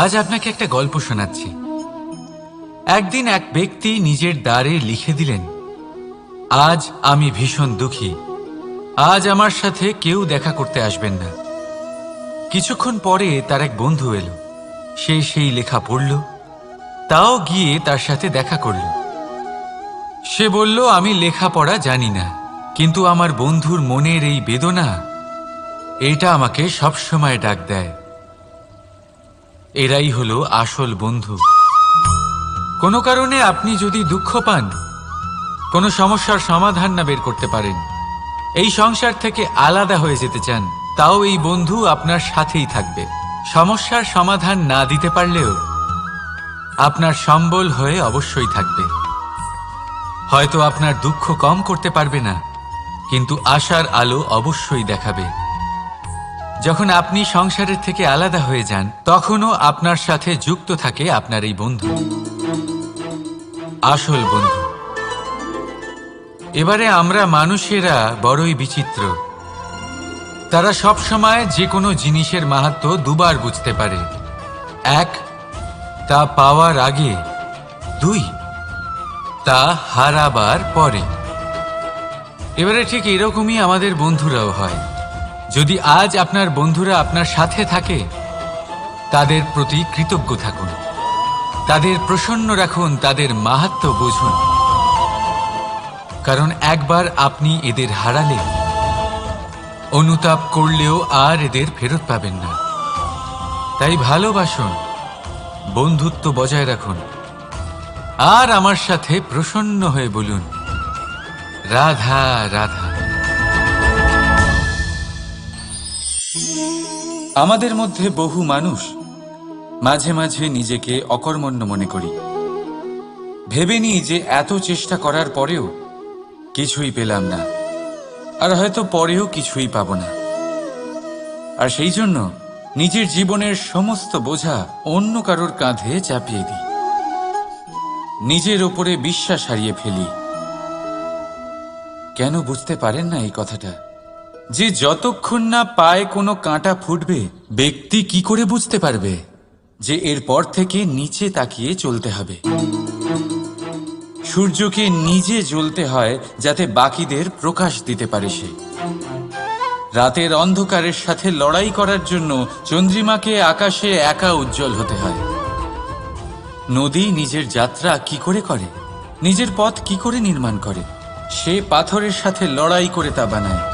আজ আপনাকে একটা গল্প শোনাচ্ছি। একদিন এক ব্যক্তি নিজের দ্বারে লিখে দিলেন, আজ আমি ভীষণ দুঃখী, আজ আমার সাথে কেউ দেখা করতে আসবেন না। কিছুক্ষণ পরে তার এক বন্ধু এলো, সে সেই লেখা পড়ল, তাও গিয়ে তার সাথে দেখা করল। সে বলল, আমি লেখাপড়া জানি না, কিন্তু আমার বন্ধুর মনের এই বেদনা, এটা আমাকে সবসময় ডাক দেয়। এরাই হলো আসল বন্ধু। কোনো কারণে আপনি যদি দুঃখ পান, কোনো সমস্যার সমাধান না বের করতে পারেন, এই সংসার থেকে আলাদা হয়ে যেতে চান, তাও এই বন্ধু আপনার সাথেই থাকবে। সমস্যার সমাধান না দিতে পারলেও আপনার সম্বল হয়ে অবশ্যই থাকবে। হয়তো আপনার দুঃখ কম করতে পারবে না, কিন্তু আশার আলো অবশ্যই দেখাবে। যখন আপনি সংসারের থেকে আলাদা হয়ে যান, তখনও আপনার সাথে যুক্ত থাকে আপনার এই বন্ধু, আসল বন্ধু। এবারে আমরা মানুষেরা বড়ই বিচিত্র। তারা সব সময় যে কোনো জিনিসের মাহাত্ম্য দুবার বুঝতে পারে। এক, তা পাওয়ার আগে। দুই, তা হারাবার পরে। এবারে ঠিক এরকমই আমাদের বন্ধুরাও হয়। যদি আজ আপনার বন্ধুরা আপনার সাথে থাকে, তাদের প্রতি কৃতজ্ঞ থাকুন, তাদের প্রসন্ন রাখুন, তাদের মাহাত্ম্য বুঝুন। কারণ একবার আপনি এদের হারালে, অনুতাপ করলেও আর এদের ফেরত পাবেন না। তাই ভালোবাসুন, বন্ধুত্ব বজায় রাখুন, আর আমার সাথে প্রসন্ন হয়ে বলুন, রাধা রাধা। আমাদের মধ্যে বহু মানুষ মাঝে মাঝে নিজেকে অকর্মণ্য মনে করি। ভেবে নিই যে এত চেষ্টা করার পরেও কিছুই পেলাম না, আর হয়তো পরেও কিছুই পাব না। আর সেই জন্য নিজের জীবনের সমস্ত বোঝা অন্য কারোর কাঁধে চাপিয়ে দিই, নিজের ওপরে বিশ্বাস হারিয়ে ফেলি। কেন বুঝতে পারেন না এই কথাটা? যে যতক্ষণ না পায়ে কোনো কাঁটা ফুটবে, ব্যক্তি কি করে বুঝতে পারবে যে এরপর থেকে নিচে তাকিয়ে চলতে হবে? সূর্যকে নিজে জ্বলতে হয় যাতে বাকিদের প্রকাশ দিতে পারে সে। রাতের অন্ধকারের সাথে লড়াই করার জন্য চন্দ্রিমাকে আকাশে একা উজ্জ্বল হতে হয়। নদী নিজের যাত্রা কি করে করে, নিজের পথ কি করে নির্মাণ করে? সে পাথরের সাথে লড়াই করে তা বানায়।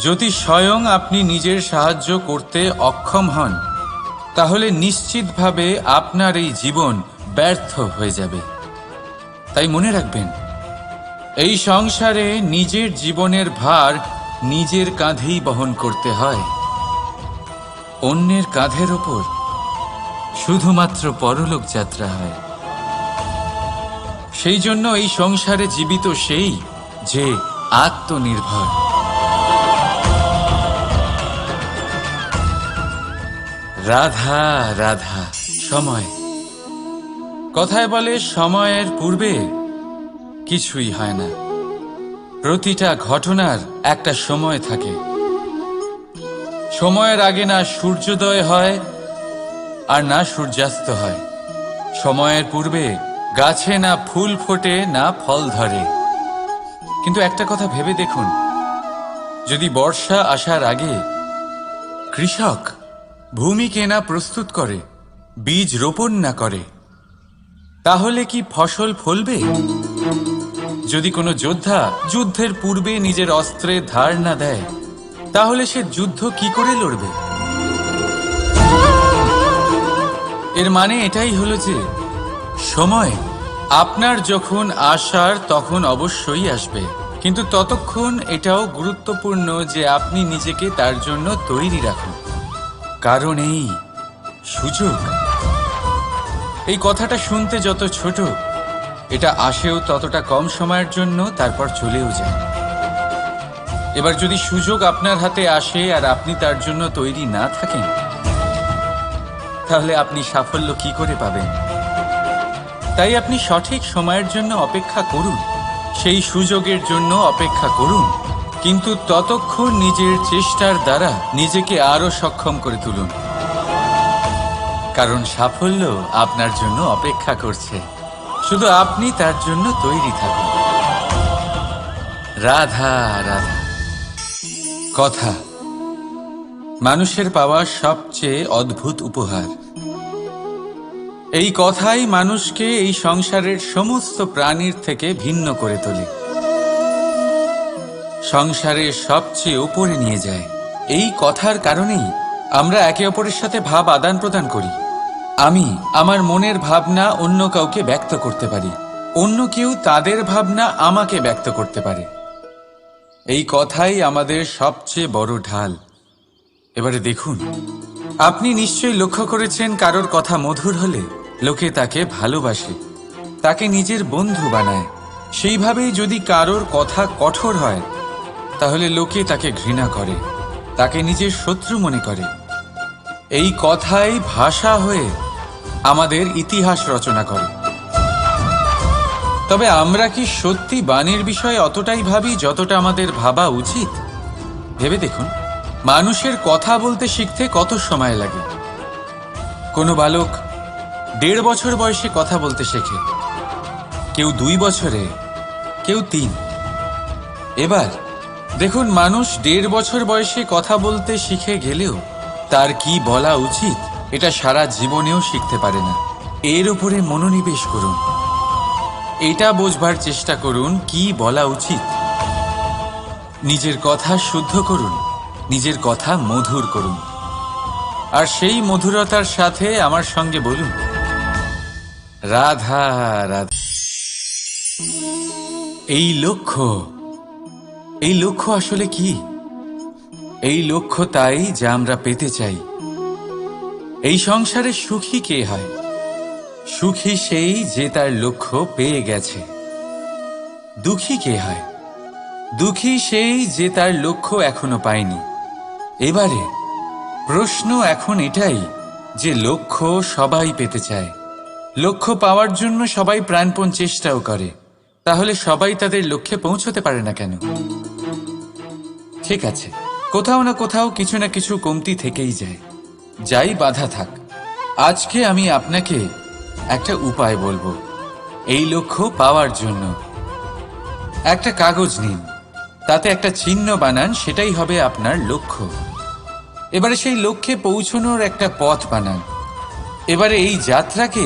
যদি স্বয়ং আপনি নিজের সাহায্য করতে অক্ষম হন, তাহলে নিশ্চিতভাবে আপনার এই জীবন ব্যর্থ হয়ে যাবে। তাই মনে রাখবেন, এই সংসারে নিজের জীবনের ভার নিজের কাঁধেই বহন করতে হয়। অন্যের কাঁধের ওপর শুধুমাত্র পরলোক যাত্রা হয়। সেই জন্য এই সংসারে জীবিত সেই যে আত্মনির্ভর। রাধা রাধা। সময়, কথায় বলে সময়ের পূর্বে কিছুই হয় না। প্রতিটা ঘটনার একটা সময় থাকে। সময়ের আগে না সূর্যোদয় হয় আর না সূর্যাস্ত হয়। সময়ের পূর্বে গাছে না ফুল ফোটে না ফল ধরে। কিন্তু একটা কথা ভেবে দেখুন, যদি বর্ষা আসার আগে কৃষক ভূমিকে না প্রস্তুত করে, বীজ রোপণ না করে, তাহলে কি ফসল ফলবে? যদি কোনো যোদ্ধা যুদ্ধের পূর্বে নিজের অস্ত্রের ধার না দেয়, তাহলে সে যুদ্ধ কি করে লড়বে? এর মানে এটাই হলো যে সময় আপনার যখন আসার তখন অবশ্যই আসবে, কিন্তু ততক্ষণ এটাও গুরুত্বপূর্ণ যে আপনি নিজেকে তার জন্য তৈরি রাখুন। কারণ এই সুযোগ, এই কথাটা শুনতে যত ছোট, এটা আসেও ততটা কম সময়ের জন্য, তারপর চলেও যায়। এবার যদি সুযোগ আপনার হাতে আসে আর আপনি তার জন্য তৈরি না থাকেন, তাহলে আপনি সাফল্য কি করে পাবেন? তাই আপনি সঠিক সময়ের জন্য অপেক্ষা করুন, সেই সুযোগের জন্য অপেক্ষা করুন, কিন্তু ততক্ষণ নিজের চেষ্টার দ্বারা নিজেকে আরো সক্ষম করে তুলুন। কারণ সাফল্য আপনার জন্য অপেক্ষা করছে, শুধু আপনি তার জন্য তৈরি থাকুন। রাধা রাধা। কথা মানুষের পাওয়া সবচেয়ে অদ্ভুত উপহার। এই কথাই মানুষকে এই সংসারের সমস্ত প্রাণীর থেকে ভিন্ন করে তোলে, সংসারের সবচেয়ে উপরে নিয়ে যায়। এই কথার কারণেই আমরা একে অপরের সাথে ভাব আদান প্রদান করি। আমি আমার মনের ভাবনা অন্য কাউকে ব্যক্ত করতে পারি, অন্য কেউ তাদের ভাবনা আমাকে ব্যক্ত করতে পারে। এই কথাই আমাদের সবচেয়ে বড় ঢাল। এবারে দেখুন, আপনি নিশ্চয়ই লক্ষ্য করেছেন কারোর কথা মধুর হলে লোকে তাকে ভালোবাসে, তাকে নিজের বন্ধু বানায়। সেইভাবেই যদি কারোর কথা কঠোর হয় তাহলে লোকে তাকে ঘৃণা করে, তাকে নিজের শত্রু মনে করে। এই কথাই ভাষা হয়ে আমাদের ইতিহাস রচনা করে। তবে আমরা কি সত্যি বাণীর বিষয়ে অতটাই ভাবি যতটা আমাদের ভাবা উচিত? ভেবে দেখুন, মানুষের কথা বলতে শিখতে কত সময় লাগে। কোনো বালক 1.5 বছর বয়সে কথা বলতে শেখে, কেউ 2 বছরে, কেউ 3। এবার দেখুন, মানুষ 1.5 বছর বয়সে কথা বলতে শিখে গেলেও তার কি বলা উচিত এটা সারা জীবনেও শিখতে পারে না। এর উপরে মনোনিবেশ করুন, এটা বোঝবার চেষ্টা করুন কি বলা উচিত। নিজের কথা শুদ্ধ করুন, নিজের কথা মধুর করুন, আর সেই মধুরতার সাথে আমার সঙ্গে বলুন, রাধা রাধা। এই লক্ষ্য আসলে কি? এই লক্ষ্য তাই যা আমরা পেতে চাই। এই সংসারে সুখী কে হয়? সুখী সেই যে তার লক্ষ্য পেয়ে গেছে। দুঃখী কে হয়? দুঃখী সেই যে তার লক্ষ্য এখনো পায়নি। এবারে প্রশ্ন এখন এটাই যে লক্ষ্য সবাই পেতে চায়, লক্ষ্য পাওয়ার জন্য সবাই প্রাণপণ চেষ্টাও করে, তাহলে সবাই তাদের লক্ষ্যে পৌঁছতে পারে না কেন? ঠিক আছে, কোথাও না কোথাও কিছু না কিছু কমতি থেকেই যায়, যাই বাধা থাক। আজকে আমি আপনাকে একটা উপায় বলবো এই লক্ষ্য পাওয়ার জন্য। একটা কাগজ নিন, তাতে একটা চিহ্ন বানান, সেটাই হবে আপনার লক্ষ্য। এবারে সেই লক্ষ্যে পৌঁছানোর একটা পথ বানান। এবারে এই যাত্রাকে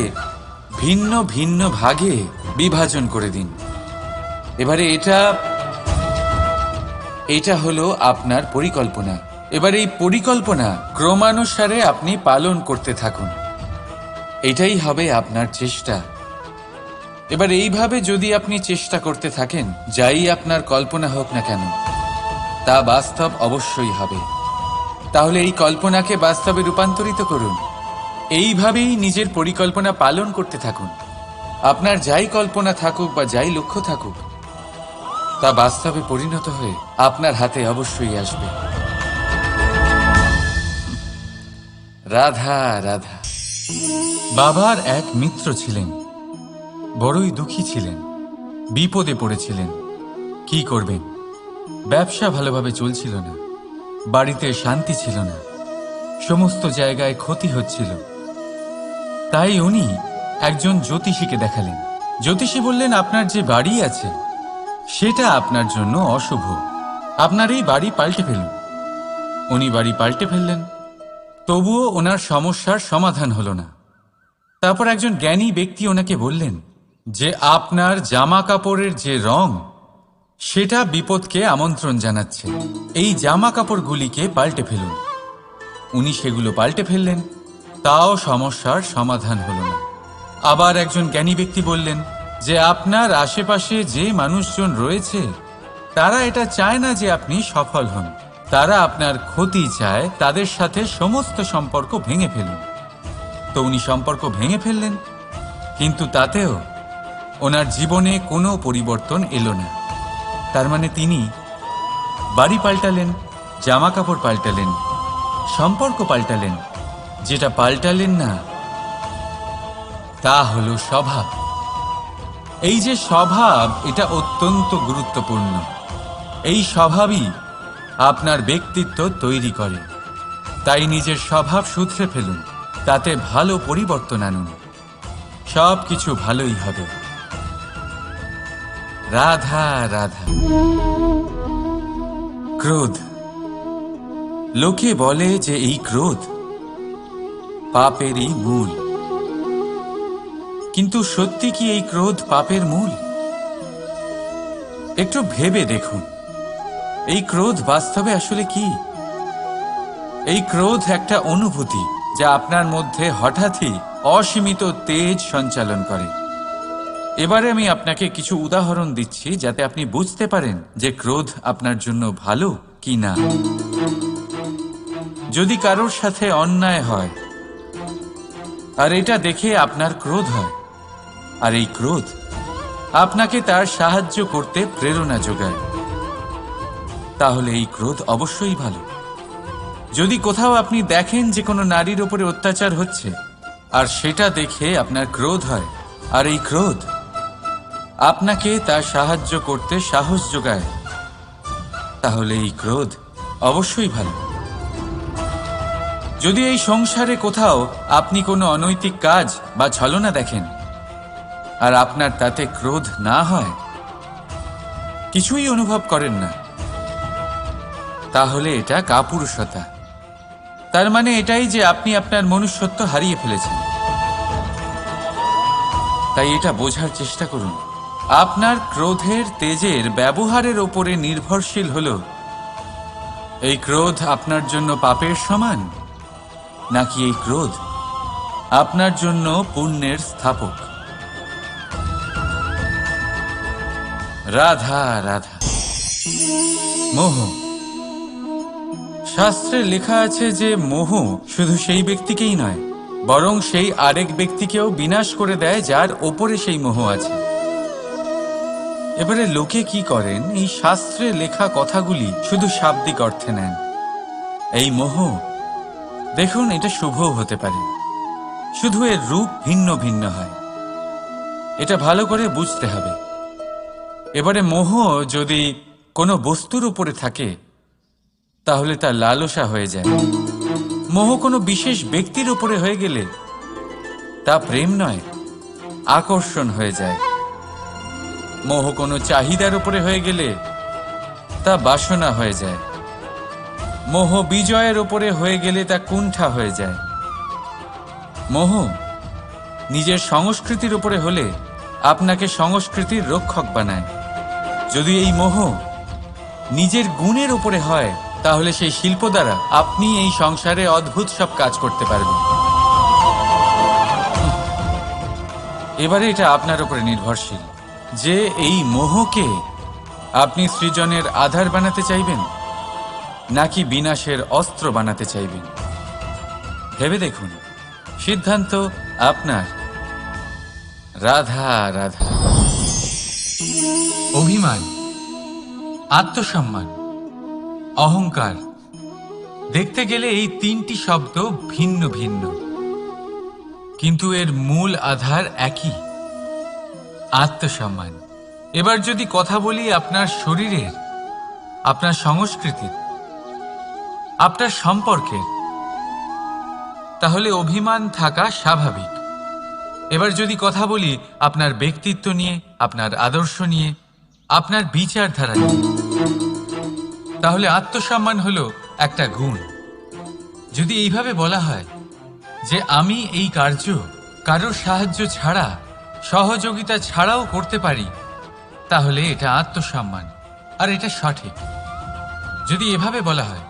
ভিন্ন ভিন্ন ভাগে বিভাজন করে দিন। এবারে এটা হলো আপনার পরিকল্পনা। এবার এই পরিকল্পনা ক্রমানুসারে আপনি পালন করতে থাকুন, এটাই হবে আপনার চেষ্টা। এবার এইভাবে যদি আপনি চেষ্টা করতে থাকেন, যাই আপনার কল্পনা হোক না কেন তা বাস্তব অবশ্যই হবে। তাহলে এই কল্পনাকে বাস্তবে রূপান্তরিত করুন। এইভাবেই নিজের পরিকল্পনা পালন করতে থাকুন। আপনার যাই কল্পনা থাকুক বা যাই লক্ষ্য থাকুক, তা বাস্তবে পরিণত হয়ে আপনার হাতে অবশ্যই আসবে। রাধা রাধা। বাবার এক মিত্র ছিলেন, বড়ই দুঃখী ছিলেন, বিপদে পড়েছিলেন। কি করবেন? ব্যবসা ভালোভাবে চলছিল না, বাড়িতে শান্তি ছিল না, সমস্ত জায়গায় ক্ষতি হচ্ছিল। তাই উনি একজন জ্যোতিষীকে দেখালেন। জ্যোতিষী বললেন, আপনার যে বাড়ি আছে সেটা আপনার জন্য অশুভ, আপনার এই বাড়ি পাল্টে ফেলুন। উনি বাড়ি পাল্টে ফেললেন, তবুও ওনার সমস্যার সমাধান হলো না। তারপর একজন জ্ঞানী ব্যক্তি ওনাকে বললেন যে আপনার জামা কাপড়ের যে রং সেটা বিপদকে আমন্ত্রণ জানাচ্ছে, এই জামা কাপড়গুলিকে পাল্টে ফেলুন। উনি সেগুলো পাল্টে ফেললেন, তাও সমস্যার সমাধান হলো না। আবার একজন জ্ঞানী ব্যক্তি বললেন যে আপনার আশেপাশে যে মানুষজন রয়েছে তারা এটা চায় না যে আপনি সফল হন, তারা আপনার ক্ষতি চায়, তাদের সাথে সমস্ত সম্পর্ক ভেঙে ফেলুন। তো উনি সম্পর্ক ভেঙে ফেললেন, কিন্তু তাতেও ওনার জীবনে কোনো পরিবর্তন এলো না। তার মানে তিনি বাড়ি পাল্টালেন, জামা কাপড় পাল্টালেন, সম্পর্ক পাল্টালেন, যেটা পাল্টালেন না তা হলো স্বভাব। এই যে স্বভাব, এটা অত্যন্ত গুরুত্বপূর্ণ। এই স্বভাবই আপনার ব্যক্তিত্ব তৈরি করে। তাই নিজের স্বভাব শুধরে ফেলুন, তাতে ভালো পরিবর্তন আনুন, সব কিছু ভালোই হবে। রাধা রাধা। ক্রোধ। লোকে বলে যে এই ক্রোধ পাপেরই মূল, কিন্তু সত্যি কি এই ক্রোধ পাপের মূল? একটু ভেবে দেখুন, এই ক্রোধ বাস্তবে আসলে কি? এই ক্রোধ একটা অনুভূতি যা আপনার মধ্যে হঠাৎই অসীমিত তেজ সঞ্চালন করে। এবারে আমি আপনাকে কিছু উদাহরণ দিচ্ছি যাতে আপনি বুঝতে পারেন যে ক্রোধ আপনার জন্য ভালো কি না। যদি কারোর সাথে অন্যায় হয় আর এটা দেখে আপনার ক্রোধ হয়, আর এই ক্রোধ আপনাকে তার সাহায্য করতে প্রেরণা যোগায়, তাহলে এই ক্রোধ অবশ্যই ভালো। যদি কোথাও আপনি দেখেন যে কোনো নারীর উপরে অত্যাচার হচ্ছে আর সেটা দেখে আপনার ক্রোধ হয়, আর এই ক্রোধ আপনাকে তার সাহায্য করতে সাহস যোগায়, তাহলে এই ক্রোধ অবশ্যই ভালো। যদি এই সংসারে কোথাও আপনি কোনো অনৈতিক কাজ বা ছলনা দেখেন আর আপনার তাতে ক্রোধ না হয়, কিছুই অনুভব করেন না, তাহলে এটা কাপুরুষতা। তার মানে এটাই যে আপনি আপনার মনুষ্যত্ব হারিয়ে ফেলেছেন। তাই এটা বোঝার চেষ্টা করুন, আপনার ক্রোধের তেজের ব্যবহারের ওপরে নির্ভরশীল হলো এই ক্রোধ আপনার জন্য পাপের সমান, নাকি এই ক্রোধ আপনার জন্য পুণ্যের স্থাপক। রাধা রাধা। মোহ। শাস্ত্রে লেখা আছে যে মোহ শুধু সেই ব্যক্তিকেই নয়, বরং সেই আরেক ব্যক্তিকেও বিনাশ করে দেয় যার ওপরে সেই মোহ আছে। এবারে লোকে কি করেন, এই শাস্ত্রে লেখা কথাগুলি শুধু শাব্দিক অর্থে নেন। এই মোহ, দেখুন, এটা শুভও হতে পারে, শুধু এর রূপ ভিন্ন ভিন্ন হয়। এটা ভালো করে বুঝতে হবে। এবারে মোহ যদি কোনো বস্তুর উপরে থাকে তাহলে তা লালসা হয়ে যায়। মোহ কোনো বিশেষ ব্যক্তির উপরে হয়ে গেলে তা প্রেম নয়, আকর্ষণ হয়ে যায়। মোহ কোনো চাহিদার উপরে হয়ে গেলে তা বাসনা হয়ে যায়। মোহ বিজয়ের উপরে হয়ে গেলে তা কুণ্ঠা হয়ে যায়। মোহ নিজের সংস্কৃতির উপরে হলে আপনাকে সংস্কৃতির রক্ষক বানায়। যদি এই মোহ নিজের গুণের উপরে হয়, তাহলে সেই শিল্প দ্বারা আপনি এই সংসারে অদ্ভুত সব কাজ করতে পারবেন। এবারে এটা আপনার উপরে নির্ভরশীল যে এই মোহকে আপনি সৃজনের আধার বানাতে চাইবেন নাকি বিনাশের অস্ত্র বানাতে চাইবেন। ভেবে দেখুন, সিদ্ধান্ত আপনার। রাধা রাধা। অভিমান, আত্মসম্মান, অহংকার, দেখতে গেলে এই তিনটি শব্দ ভিন্ন ভিন্ন, কিন্তু এর মূল আধার একই, আত্মসম্মান। এবার যদি কথা বলি আপনার শরীরের, আপনার সংস্কৃতির, আপনার সম্পর্কের, তাহলে অভিমান থাকা স্বাভাবিক। এবার যদি কথা বলি আপনার ব্যক্তিত্ব নিয়ে, আপনার আদর্শ নিয়ে, আপনার বিচারধারা নিয়ে, তাহলে আত্মসম্মান হলো একটা গুণ। যদি এইভাবে বলা হয় যে আমি এই কার্য কারোর সাহায্য ছাড়া, সহযোগিতা ছাড়াও করতে পারি, তাহলে এটা আত্মসম্মান, আর এটা সঠিক। যদি এভাবে বলা হয়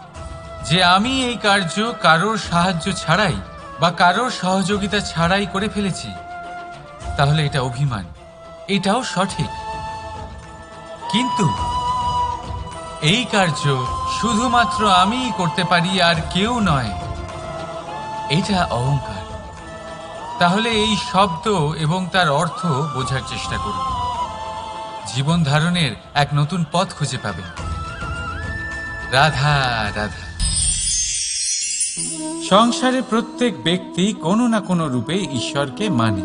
যে আমি এই কার্য কারোর সাহায্য ছাড়াই বা কারোর সহযোগিতা ছাড়াই করে ফেলেছি, তাহলে এটা অভিমান, এটাও সঠিক। কিন্তু এই কার্য শুধুমাত্র আমিই করতে পারি আর কেউ নয়, এটা অহংকার। তাহলে এই শব্দ এবং তার অর্থ বোঝার চেষ্টা করুন। জীবন ধারণের এক নতুন পথ খুঁজে পাবেন। রাধা রাধা। সংসারে প্রত্যেক ব্যক্তি কোনো না কোনো রূপে ঈশ্বরকে মানে।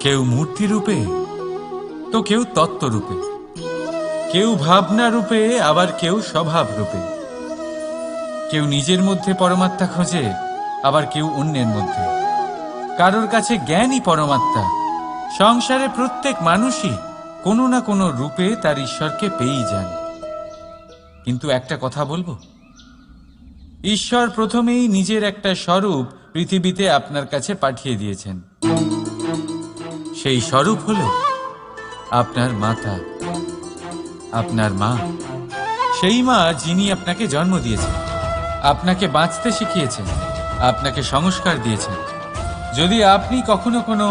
কেউ মূর্তি রূপে, তো কেউ তত্ত্ব রূপে, কেউ ভাবনা রূপে, আবার কেউ স্বভাব রূপে। কেউ নিজের মধ্যে পরমাত্মা খোঁজে, আবার কেউ অন্যের মধ্যে। কারোর কাছে জ্ঞানই পরমাত্মা। সংসারে প্রত্যেক মানুষই কোনো না কোনো রূপে তার ঈশ্বরকে পেয়েই যান। কিন্তু একটা কথা বলবো, ঈশ্বর প্রথমেই নিজের একটা স্বরূপ পৃথিবীতে আপনার কাছে পাঠিয়ে দিয়েছেন। সেই স্বরূপ হলো আপনার মাতা, আপনার মা। সেই মা যিনি আপনাকে জন্ম দিয়েছেন, আপনাকে বাঁচতে শিখিয়েছেন, আপনাকে সংস্কার দিয়েছেন। যদি আপনি কখনো কোনো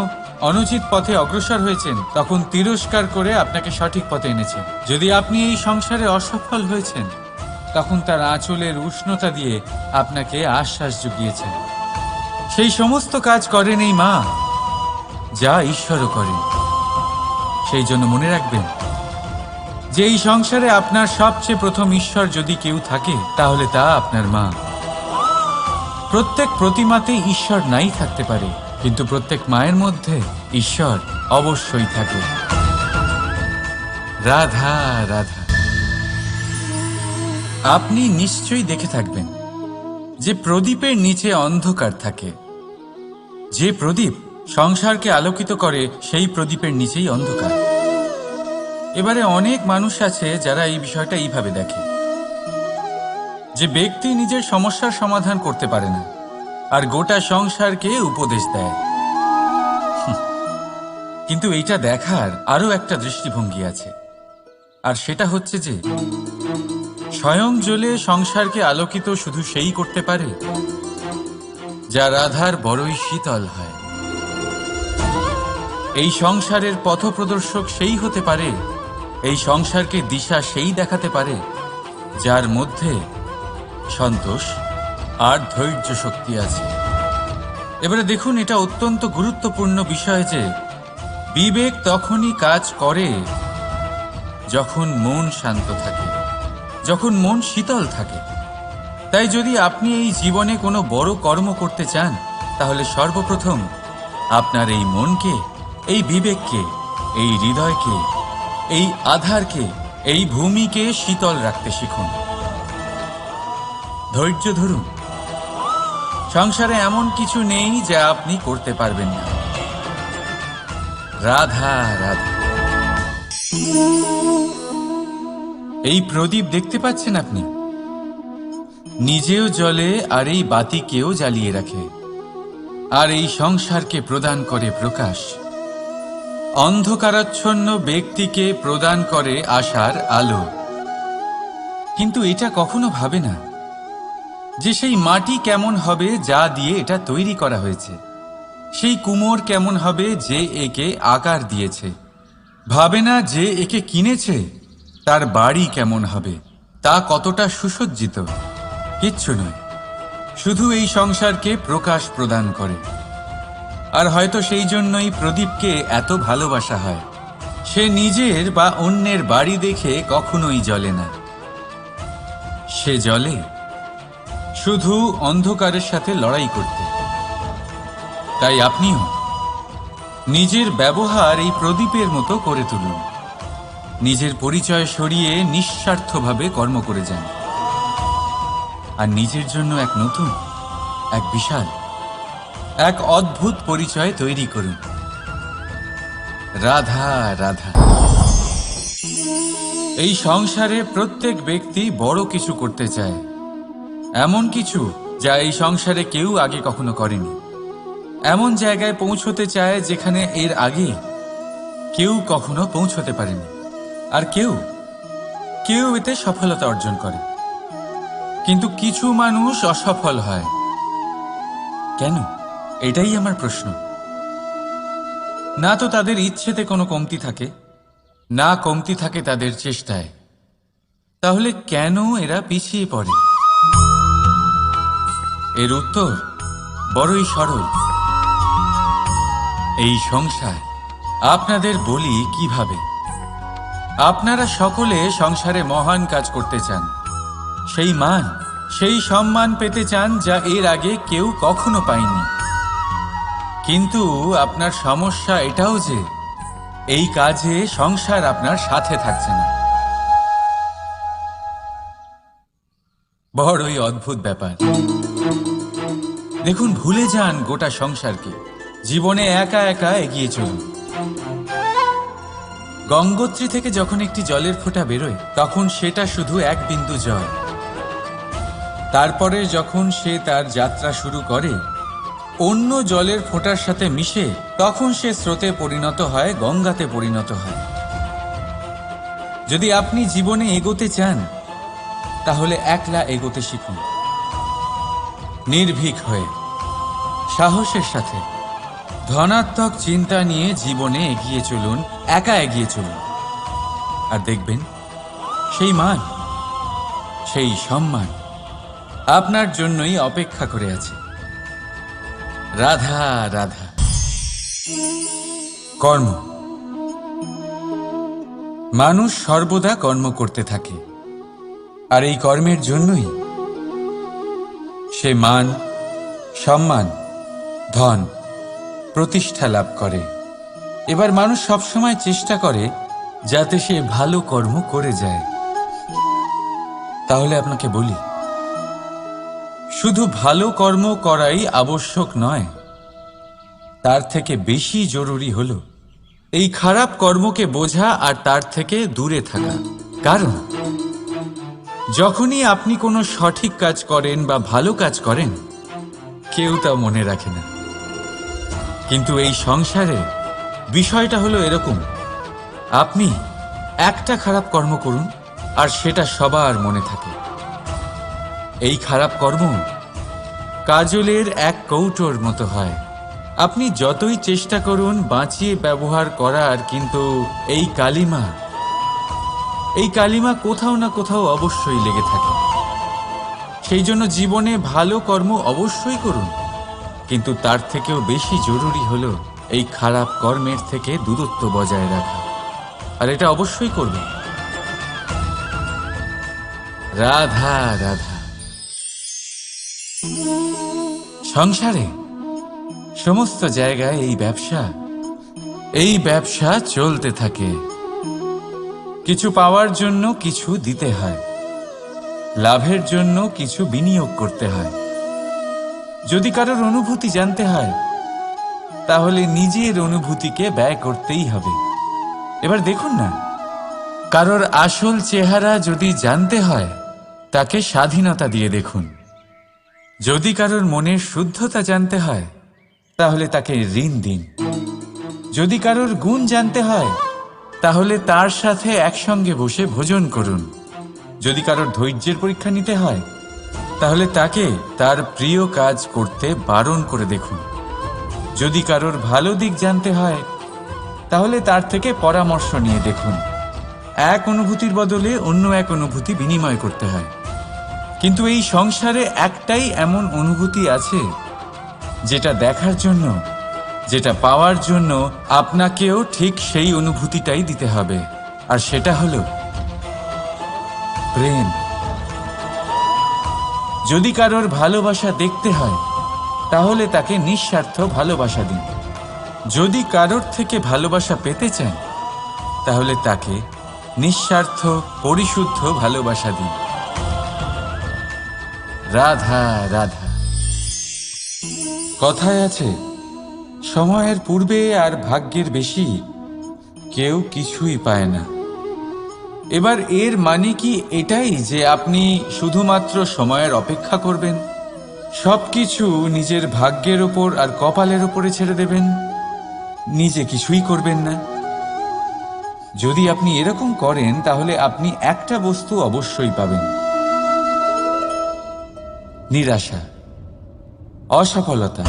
অনুচিত পথে অগ্রসর হয়েছেন, তখন তিরস্কার করে আপনাকে সঠিক পথে এনেছেন। যদি আপনি এই সংসারে অসফল হয়েছেন, তখন তার আঁচলের উষ্ণতা দিয়ে আপনাকে আশ্বাস জুগিয়েছেন। সেই সমস্ত কাজ করেন এই মা, যা ঈশ্বরও করেন। সেই জন্য মনে রাখবেন যে এই সংসারে আপনার সবচেয়ে প্রথম ঈশ্বর যদি কেউ থাকে, তাহলে তা আপনার মা। প্রত্যেক প্রতিমাতে ঈশ্বর নাই থাকতে পারে, কিন্তু প্রত্যেক মায়ের মধ্যে ঈশ্বর অবশ্যই থাকে। রাধা রাধা। আপনি নিশ্চয়ই দেখে থাকবেন যে প্রদীপের নিচে অন্ধকার থাকে। যে প্রদীপ সংসারকে আলোকিত করে, সেই প্রদীপের নিচেই অন্ধকার। এবারে অনেক মানুষ আছে যারা এই বিষয়টা এইভাবে দেখে যে ব্যক্তি নিজের সমস্যার সমাধান করতে পারে না, আর গোটা সংসারকে উপদেশ দেয়। কিন্তু এইটা দেখার আরো একটা দৃষ্টিভঙ্গি আছে, আর সেটা হচ্ছে যে স্বয়ং জ্বলে সংসারকে আলোকিত শুধু সেই করতে পারে যা রাধার বড়ই শীতল হয়। এই সংসারের পথপ্রদর্শক সেই হতে পারে, এই সংসারকে দিশা সেই দেখাতে পারে যার মধ্যে সন্তোষ আর ধৈর্য শক্তি আছে। এবারে দেখুন, এটা অত্যন্ত গুরুত্বপূর্ণ বিষয় যে বিবেক তখনই কাজ করে যখন মন শান্ত থাকে, যখন মন শীতল থাকে। তাই যদি আপনি এই জীবনে কোনো বড় কর্ম করতে চান, তাহলে সর্বপ্রথম আপনার এই মনকে, এই বিবেককে, এই হৃদয়কে, এই আধারকে, এই ভূমিকে শীতল রাখতে শিখুন। ধৈর্য ধরুন। সংসারে এমন কিছু নেই যা আপনি করতে পারবেন না। রাধা রাধা। এই প্রদীপ দেখতে পাচ্ছেন আপনি? নিজেও জ্বলে আর এই বাতিকেও জ্বালিয়ে রাখে, আর এই সংসারকে প্রদান করে প্রকাশ। অন্ধকারাচ্ছন্ন ব্যক্তিকে প্রদান করে আশার আলো। কিন্তু এটা কখনো ভাবে না যে সেই মাটি কেমন হবে যা দিয়ে এটা তৈরি করা হয়েছে, সেই কুমোর কেমন হবে যে একে আকার দিয়েছে। ভাবে না যে একে কিনেছে তার বাড়ি কেমন হবে, তা কতটা সুসজ্জিত। কিচ্ছু নয়, শুধু এই সংসারকে প্রকাশ প্রদান করে। আর হয়তো সেই জন্যই প্রদীপকে এত ভালোবাসা হয়। সে নিজের বা অন্যের বাড়ি দেখে কখনোই জ্বলে না। সে জ্বলে শুধু অন্ধকারের সাথে লড়াই করতে। তাই আপনিও নিজের ব্যবহার এই প্রদীপের মতো করে তুলুন। নিজের পরিচয় সরিয়ে নিঃস্বার্থভাবে কর্ম করে যান, আর নিজের জন্য এক নতুন, এক বিশাল, এক অদ্ভুত পরিচয় তৈরি করুন। রাধা রাধা। এই সংসারে প্রত্যেক ব্যক্তি বড় কিছু করতে চায়, এমন কিছু যা এই সংসারে কেউ আগে কখনো করেনি। এমন জায়গায় পৌঁছতে চায় যেখানে এর আগে কেউ কখনো পৌঁছতে পারেনি। আর কেউ এতে সফলতা অর্জন করে। কিন্তু কিছু মানুষ অসফল হয় কেন? এটাই আমার প্রশ্ন। না তো তাদের ইচ্ছেতে কোনো কমতি থাকে, না কমতি থাকে তাদের চেষ্টায়। তাহলে কেন এরা পিছিয়ে পড়ে? এর উত্তর বড়ই সরল। এই সংসার আপনাদের বলি কিভাবে। আপনারা সকলে সংসারে মহান কাজ করতে চান, সেই মান, সেই সম্মান পেতে চান যা এর আগে কেউ কখনো পায়নি। কিন্তু আপনার সমস্যা এটাও যে এই কাজে সংসার আপনার সাথে থাকছে না। বড়ই অদ্ভুত ব্যাপার। দেখুন, ভুলে যান গোটা সংসারকে, জীবনে একা একা এগিয়ে চলুন। গঙ্গোত্রী থেকে যখন একটি জলের ফোঁটা বেরোয়, তখন সেটা শুধু এক বিন্দু জল। তারপরে যখন সে তার যাত্রা শুরু করে অন্য জলের ফোঁটার সাথে মিশে, তখন সে স্রোতে পরিণত হয়, গঙ্গাতে পরিণত হয়। যদি আপনি জীবনে এগোতে চান, তাহলে একলা এগোতে শিখুন, নির্ভীক হয়ে, সাহসের সাথে, ধনাত্মক চিন্তা নিয়ে জীবনে এগিয়ে চলুন, একা এগিয়ে চলুন। আর দেখবেন সেই মান, সেই সম্মান আপনার জন্যই অপেক্ষা করে আছে। রাধা রাধা। কর্ম। মানুষ সর্বদা কর্ম করতে থাকে, আর এই কর্মের জন্যই সে মান, সম্মান, ধন, প্রতিষ্ঠা লাভ করে। এবার মানুষ সবসময় চেষ্টা করে যাতে সে ভালো কর্ম করে যায়। তাহলে আপনাকে বলি, শুধু ভালো কর্ম করাই আবশ্যক নয়, তার থেকে বেশি জরুরি হলো এই খারাপ কর্মকে বোঝা আর তার থেকে দূরে থাকা। কারণ যখনই আপনি কোনো সঠিক কাজ করেন বা ভালো কাজ করেন, কেউ তা মনে রাখে না। কিন্তু এই সংসারে বিষয়টা হলো এরকম, আপনি একটা খারাপ কর্ম করুন আর সেটা সবার মনে থাকে। এই খারাপ কর্ম কাজলের এক কৌটোর মতো হয়। আপনি যতই চেষ্টা করুন বাঁচিয়ে ব্যবহার করার, কিন্তু এই কালিমা কোথাও না কোথাও অবশ্যই লেগে থাকে। সেই জন্য জীবনে ভালো কর্ম অবশ্যই করুন, কিন্তু তার থেকেও বেশি জরুরি হলো এই খারাপ কর্মের থেকে দূরত্ব বজায় রাখা। আর এটা অবশ্যই করবেন। রাধা রাধা। সংসারে সমস্ত জায়গায় এই ব্যবসা চলতে থাকে। কিছু পাওয়ার জন্য কিছু দিতে হয়, লাভের জন্য কিছু বিনিয়োগ করতে হয়। যদি কারোর অনুভূতি জানতে হয়, তাহলে নিজের অনুভূতিকে ব্যয় করতেই হবে। এবার দেখুন না, কারোর আসল চেহারা যদি জানতে হয়, তাকে স্বাধীনতা দিয়ে দেখুন। যদি কারোর মনের শুদ্ধতা জানতে হয়, তাহলে তাকে ঋণ দিন। যদি কারোর গুণ জানতে হয়, তাহলে তার সাথে একসঙ্গে বসে ভোজন করুন। যদি কারোর ধৈর্যের পরীক্ষা নিতে হয়, তাহলে তাকে তার প্রিয় কাজ করতে বারণ করে দেখুন। যদি কারোর ভালো দিক জানতে হয়, তাহলে তার থেকে পরামর্শ নিয়ে দেখুন। এক অনুভূতির বদলে অন্য এক অনুভূতি বিনিময় করতে হয়। কিন্তু এই সংসারে একটাই এমন অনুভূতি আছে, যেটা দেখার জন্য, যেটা পাওয়ার জন্য আপনাকেও ঠিক সেই অনুভূতিটাই দিতে হবে। আর সেটা হলো প্রেম। যদি কারোর ভালোবাসা দেখতে হয়, তাহলে তাকে নিঃস্বার্থ ভালোবাসা দিন। যদি কারোর থেকে ভালোবাসা পেতে চান, তাহলে তাকে নিঃস্বার্থ পরিশুদ্ধ ভালোবাসা দিন। রাধা রাধা। কথায় আছে, সময়ের পূর্বে আর ভাগ্যের বেশি কেউ কিছুই পায় না। এবার এর মানে কি এটাই যে আপনি শুধুমাত্র সময়ের অপেক্ষা করবেন, সবকিছু নিজের ভাগ্যের ওপর আর কপালের ওপরে ছেড়ে দেবেন, নিজে কিছুই করবেন না? যদি আপনি এরকম করেন, তাহলে আপনি একটা বস্তু অবশ্যই পাবেন: নিরাশা, অসফলতা।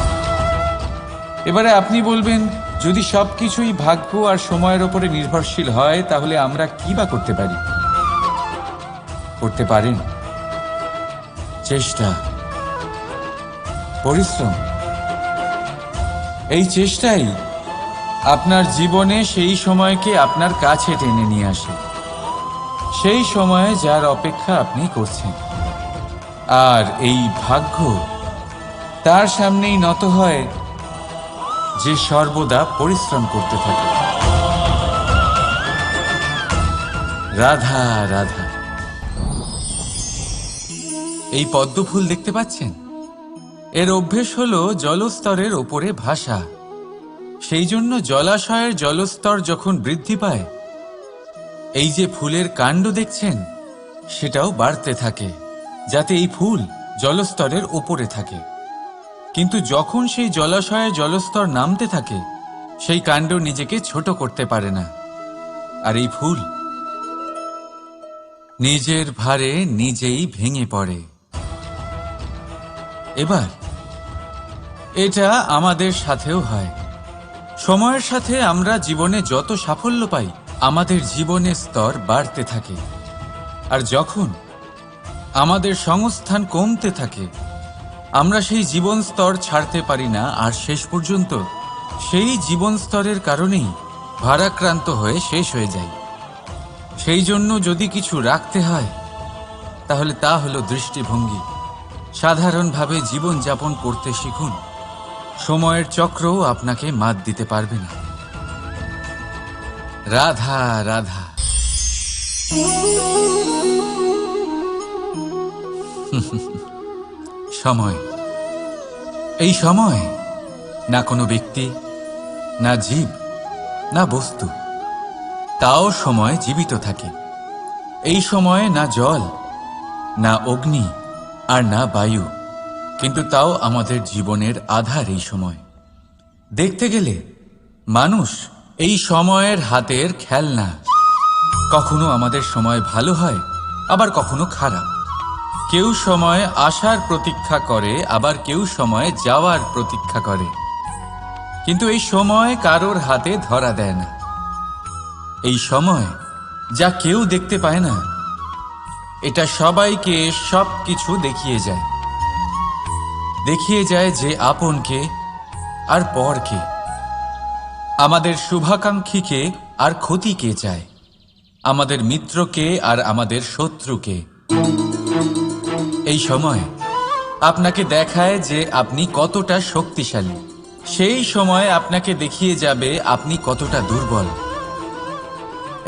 এবারে আপনি বলবেন, যদি সবকিছুই ভাগ্য আর সময়ের ওপরে নির্ভরশীল হয়, তাহলে আমরা কি বা করতে পারি? করতে পারেন চেষ্টা, পরিশ্রম। এই চেষ্টাই আপনার জীবনে সেই সময়কে আপনার কাছে টেনে নিয়ে আসে, সেই সময়ে যার অপেক্ষা আপনি করছেন। আর এই ভাগ্য তার সামনেই নত হয় যে সর্বদা পরিশ্রম করতে থাকে। রাধা রাধা। এই পদ্ম ফুল দেখতে পাচ্ছেন? এর অভ্যেস হলো জলস্তরের ওপরে ভাসা। সেই জন্য জলাশয়ের জলস্তর যখন বৃদ্ধি পায়, এই যে ফুলের কাণ্ড দেখছেন সেটাও বাড়তে থাকে, যাতে এই ফুল জলস্তরের ওপরে থাকে। কিন্তু যখন সেই জলাশয়ে জলস্তর নামতে থাকে, সেই কাণ্ড নিজেকে ছোট করতে পারে না, আর এই ফুল নিজের ভারে নিজেই ভেঙে পড়ে। এবার এটা আমাদের সাথেও হয়। সময়ের সাথে আমরা জীবনে যত সাফল্য পাই, আমাদের জীবনের স্তর বাড়তে থাকে। আর যখন আমাদের সংস্থান কমতে থাকে, আমরা সেই জীবন স্তর ছাড়তে পারি না, আর শেষ পর্যন্ত সেই জীবন স্তরের কারণেই ভারাক্রান্ত হয়ে শেষ হয়ে যায়। সেই জন্য যদি কিছু রাখতে হয়, তাহলে তা হলো দৃষ্টিভঙ্গি। সাধারণভাবে জীবন যাপন করতে শিখুন। সময়ের চক্রও আপনাকে মাত দিতে পারবে না। রাধা রাধা। সময়, এই সময় না কোনো ব্যক্তি, না জীব, না বস্তু, তাও সময় জীবিত থাকে। এই সময়ে না জল, না অগ্নি, আর না বায়ু, কিন্তু তাও আমাদের জীবনের আধার এই সময়। দেখতে গেলে মানুষ এই সময়ের হাতের খেলনা। কখনো আমাদের সময় ভালো হয়, আবার কখনো খারাপ। কেউ সময় আসার প্রতীক্ষা করে, আবার কেউ সময় যাওয়ার প্রতীক্ষা করে, কিন্তু এই সময় কারোর হাতে ধরা দেয় না। এই সময় যা কেউ দেখতে পায় না, এটা সবাইকে সব কিছু দেখিয়ে যায়। দেখিয়ে যায় যে আপন কে আর পর কে, আমাদের শুভাকাঙ্ক্ষীকে আর ক্ষতি কে চায়, আমাদের মিত্রকে আর আমাদের শত্রুকে। এই সময় আপনাকে দেখায় যে আপনি কতটা শক্তিশালী, সেই সময় আপনাকে দেখিয়ে যাবে আপনি কতটা দুর্বল।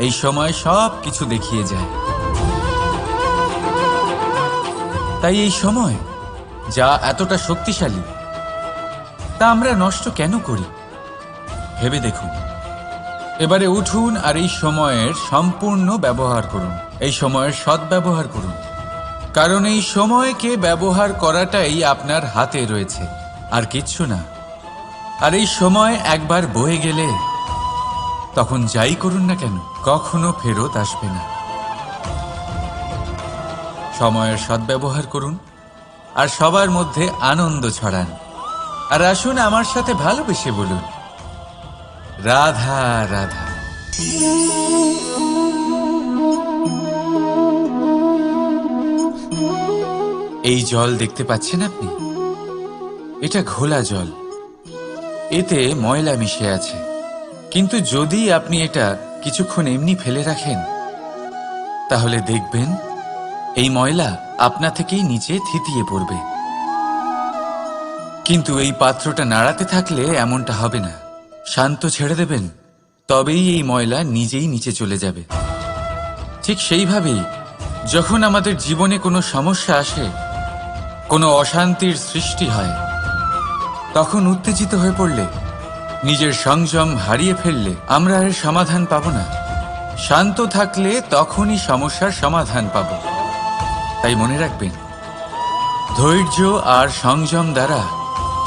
এই সময় সব কিছু দেখিয়ে যায়। তাই এই সময় যা এতটা শক্তিশালী, তা আমরা নষ্ট কেন করি? ভেবে দেখুন। এবারে উঠুন আর এই সময়ের সম্পূর্ণ ব্যবহার করুন। এই সময়ের সদ্ব্যবহার করুন, কারণ এই সময়কে ব্যবহার করাটাই আপনার হাতে রয়েছে, আর কিচ্ছু না। আর এই সময় একবার বয়ে গেলে, তখন যাই করুন না কেন, কখনো ফেরত আসবে না। সময়ের সদ্ব্যবহার করুন আর সবার মধ্যে আনন্দ ছড়ান। আর আসুন আমার সাথে ভালোবেসে বলুন, রাধা রাধা। এই জল দেখতে পাচ্ছেন আপনি? এটা ঘোলা জল, এতে ময়লা মিশে আছে। কিন্তু যদি আপনি এটা কিছুক্ষণ এমনি ফেলে রাখেন, তাহলে দেখবেন এই ময়লা আপনা থেকেই নিচে থিতিয়ে পড়বে। কিন্তু এই পাত্রটা নাড়াতে থাকলে এমনটা হবে না। শান্ত ছেড়ে দেবেন, তবেই এই ময়লা নিজেই নিচে চলে যাবে। ঠিক সেইভাবেই যখন আমাদের জীবনে কোনো সমস্যা আসে, কোনো অশান্তির সৃষ্টি হয়, তখন উত্তেজিত হয়ে পড়লে, নিজের সংযম হারিয়ে ফেললে আমরা এর সমাধান পাব না। শান্ত থাকলে তখনই সমস্যার সমাধান পাব। তাই মনে রাখবেন, ধৈর্য আর সংযম দ্বারা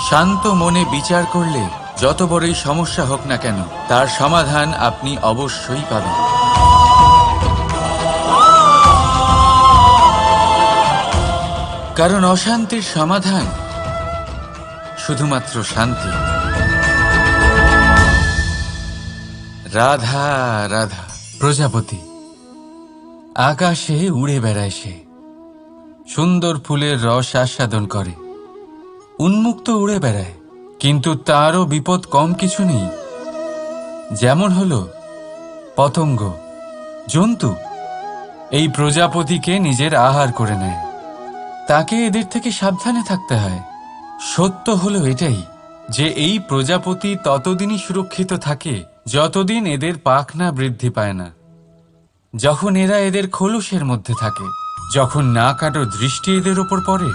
শান্ত মনে বিচার করলে যত বড়ই সমস্যা হোক না কেন, তার সমাধান আপনি অবশ্যই পাবেন। কারণ অশান্তির সমাধান শুধুমাত্র শান্তি। রাধা রাধা। প্রজাপতি আকাশে উড়ে বেড়ায়, সে সুন্দর ফুলের রস আস্বাদন করে, উন্মুক্ত উড়ে বেড়ায়, কিন্তু তারও বিপদ কম কিছু নেই। যেমন হলো পতঙ্গ, জন্তু এই প্রজাপতিকে নিজের আহার করে নেয়। তাকে এদের থেকে সাবধানে থাকতে হয়। সত্য হলো এটাই যে এই প্রজাপতি ততদিনই সুরক্ষিত থাকে যতদিন এদের পাখনা বৃদ্ধি পায় না। যখন এরা এদের খোলসের মধ্যে থাকে, যখন না কারো দৃষ্টি এদের ওপর পড়ে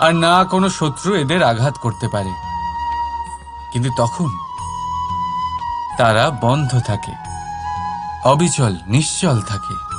আর না কোনো শত্রু এদের আঘাত করতে পারে, কিন্তু তখন তারা বন্ধ থাকে, অবিচল নিশ্চল থাকে।